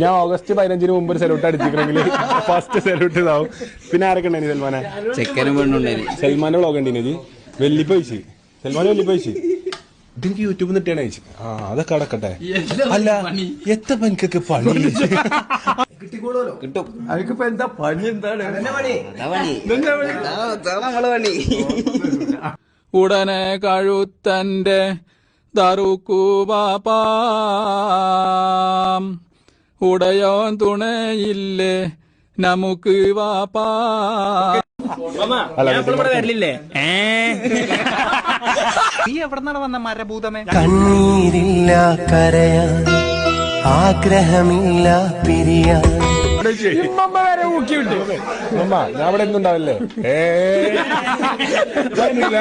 ഞാൻ ഓഗസ്റ്റ് 15 മുമ്പ് ഒരു സെലൂട്ട് അടിച്ചിട്ടുണ്ടെങ്കിൽ ഫസ്റ്റ് സെലൂട്ട് ഇതാവും. പിന്നെ ആരൊക്കെ ഉണ്ടായി സൽമാനെ? ചെക്കനും പെണ്ണുണ്ടായി. സൽമാന്റെ വ്ളോഗ് ഉണ്ടീനി വെല്ലിപ്പ ചോദിച്ചു. സൽമാനെ വെല്ലിപ്പ ചോദിച്ചു ഇതെനിക്ക് യൂട്യൂബിൽ നിട്ടാണ് അയച്ചു. ആ അതൊക്കെ അടക്കട്ടെ. അല്ല എത്ര പനിക്കൊക്കെ പണി കിട്ടും. അവർക്കിപ്പോ എന്താ പണി? എന്താണ് നമ്മള് പണി? ഉടനെ കഴുത്തന്റെ ദറുക്കുവാപ്പാം ഉടയോൻ തുണയില്ലേ നമുക്ക് വാപ്പാ. വരില്ലേ? നീ എവിടെന്നാണ് വന്ന മരഭൂതമേ? കണ്ണീരില്ല കരയാൻ, ആഗ്രഹമില്ല പിരിയാൻ. വരെ ഊക്കിവിട്ടു. ഞാൻ അവിടെ ഒന്നും ഉണ്ടാവില്ലേ? കണ്ടിട്ടില്ല.